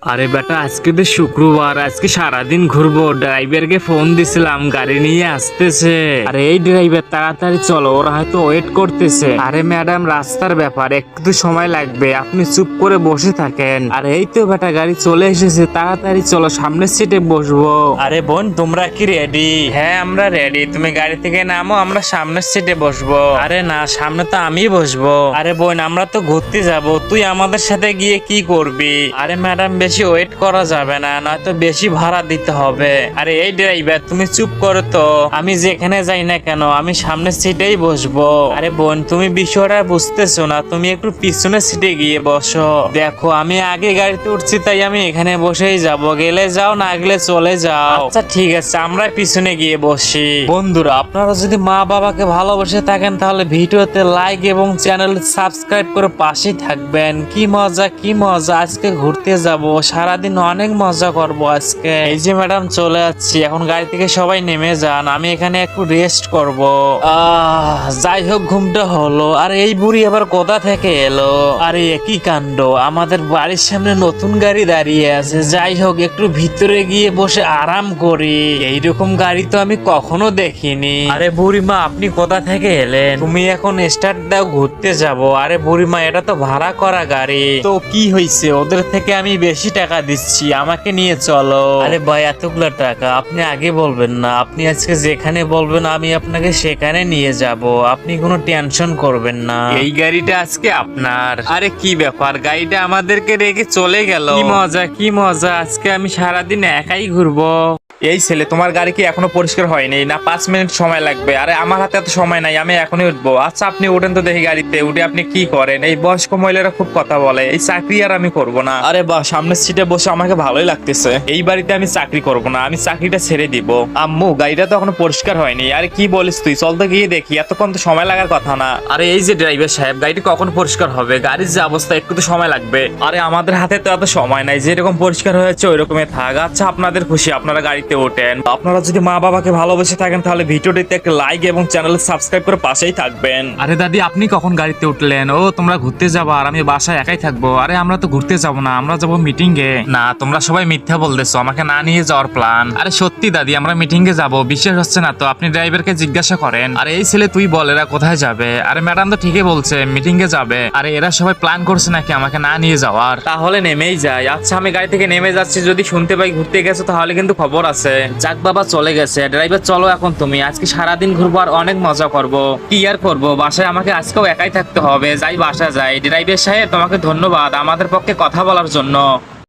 আরে বেটা, আজকে তো শুক্রবার, আজকে সারাদিন ঘুরবো। ড্রাইভারকে ফোন দিছিলাম, গাড়ি নিয়ে আসতেছে। আরে এই ড্রাইভার, তাড়াতাড়ি চলো, ওরা হয়তো ওয়েট করতেছে। আরে ম্যাডাম, রাস্তার ব্যাপার, একটু সময় লাগবে, আপনি চুপ করে বসে থাকেন। আরে এই তো বেটা, গাড়ি চলে এসেছে, তাড়াতাড়ি চলো, সামনের সিটে বসবো। আরে বোন, তোমরা কি রেডি? হ্যাঁ, আমরা রেডি, তুমি গাড়ি থেকে নামো, আমরা সামনের সিটে বসবো। আরে না, সামনে তো আমি বসবো। আরে বোন, আমরা তো ঘুরতে যাব, তুই আমাদের সাথে গিয়ে কি করবি? আরে ম্যাডাম, বেশি ওয়েট করা যাবে না, নয়তো বেশি ভাড়া দিতে হবে। আরে এই ড্রাইভার, তুমি চুপ করো তো, আমি যেখানে যাই না কেন আমি সামনের সিটেই বসবো। আরে বোন, তুমি বিষয়টা বুঝতেছো না, তুমি একটু পিছনের সিটে গিয়ে বসো। দেখো, আমি আগে গাড়িতে উঠছি, তাই আমি এখানে বসেই যাব, গেলে যাও, না গেলে চলে যাও। আচ্ছা ঠিক আছে, আমরা পিছনে গিয়ে বসি। বন্ধুরা, আপনারা যদি মা বাবাকে ভালোবাসে থাকেন তাহলে ভিডিওতে লাইক এবং চ্যানেল সাবস্ক্রাইব করে পাশেই থাকবেন। কি মজা কি মজা, আজকে ঘুরতে যাব, সারাদিন অনেক মজা করব আজকে। এই যে ম্যাডাম, চলে যাচ্ছি, এখন গাড়ি থেকে সবাই নেমে যান, আমি এখানে একটু রেস্ট করব। যাই হোক, ঘুমটা হলো। আর এই বুড়ি আবার কোথা থেকে এলো? আরে কি কাণ্ড, আমাদের বাড়ির সামনে নতুন গাড়ি দাঁড়িয়ে আছে। যাই হোক, একটু ভিতরে গিয়ে বসে আরাম করি, এইরকম গাড়ি তো আমি কখনো দেখিনি। আরে বুড়িমা, আপনি কোথা থেকে এলেন? তুমি এখন স্টার্ট দাও, ঘুরতে যাব। আরে বুড়িমা, এটা তো ভাড়া করা গাড়ি, তো কি হয়েছে, ওদের থেকে আমি বেশি টাকা দিচ্ছি, আমাকে নিয়ে চলো। আরে ভাই, এতগুলো টাকা আপনি আগে বলবেন না? আপনি আজকে যেখানে বলবেন আমি আপনাকে সেখানে নিয়ে যাব, আপনি কোনো টেনশন করবেন না। এই গাড়িটা আজকে আপনার। আরে কি ব্যাপার, গাড়িটা আমাদেরকে রেখে চলে গেল? কি মজা কি মজা, আজকে আমি সারাদিন একাই ঘুরবো। এই ছেলে, তোমার গাড়ি কি এখনো পরিষ্কার হয়নি? না 5 মিনিট সময় লাগবে? আরে আমার হাতে এত সময় নাই, আমি এখনই উঠবো। আচ্ছা, আপনি উঠেন তো দেখি গাড়িতে। উঠে আপনি কি করেন? এই বয়স্ক মহিলারা খুব কথা বলে, এই চাকরি আর আমি করব না। আরে বাহ, সামনের সিটে বসে আমাকে ভালোই লাগতেছে। এই বাড়িতে আমি চাকরি করব না, আমি চাকরিটা ছেড়ে দিব। আম্মু, গাড়িটা তো এখনো পরিষ্কার হয়নি। আরে কি বলিস তুই? চল তো গিয়ে দেখি, এতক্ষণ তো সময় লাগার কথা না। আরে এই যে ড্রাইভার সাহেব, গাড়িটি কখন পরিষ্কার হবে? গাড়ির যে অবস্থা, একটু তো সময় লাগবে। আরে আমাদের হাতে তো এত সময় নাই, যেরকম পরিষ্কার হয়েছে ওই রকমই থাক। আচ্ছা, আপনাদের খুশি, আপনারা গাড়িতে ওঠেন। আপনারা যদি মা বাবাকে ভালোবেসে থাকেন তাহলে ভিডিওটিতে একটা লাইক এবং চ্যানেল সাবস্ক্রাইব করে পাশেই থাকবেন। আরে দাদি, আপনি কখন গাড়িতে উঠলেন? ও, তোমরা ঘুরতে যাবো আর আমি বাসায় একাই থাকবো? আরে আমরা তো ঘুরতে যাবো না, আমরা যাবো মিটিং এ। না, তোমরা সবাই মিথ্যা বলতেছো, আমাকে না নিয়ে যাওয়ার প্ল্যান। আরে সত্যি দাদি, আমরা মিটিং এ যাবো, বিশ্বাস হচ্ছে না তো? আপনি ড্রাইভারকে জিজ্ঞাসা করেন। আরে এই ছেলে, তুই বল, এরা কোথায় যাবে? আরে ম্যাডাম তো ঠিকই বলছে, মিটিং এ যাবে। আরে এরা সবাই প্ল্যান করছে নাকি আমাকে না নিয়ে যাওয়ার? তাহলে নেমেই যাই। আচ্ছা, আমি গাড়ি থেকে নেমে যাচ্ছি, যদি শুনতে পাই ঘুরতে গেছো তাহলে কিন্তু খবর আছে। যাক বাবা, চলে গেছে। ড্রাইভার চলো এখন, তুমি আজকে সারাদিন ঘুরবো আর অনেক মজা করবো। কি আর করবো, বাসায় আমাকে আজকেও একাই থাকতে হবে। যাই, বাসা যাই। ড্রাইভার সাহেব, তোমাকে ধন্যবাদ আমাদের পক্ষে কথা বলার জন্য।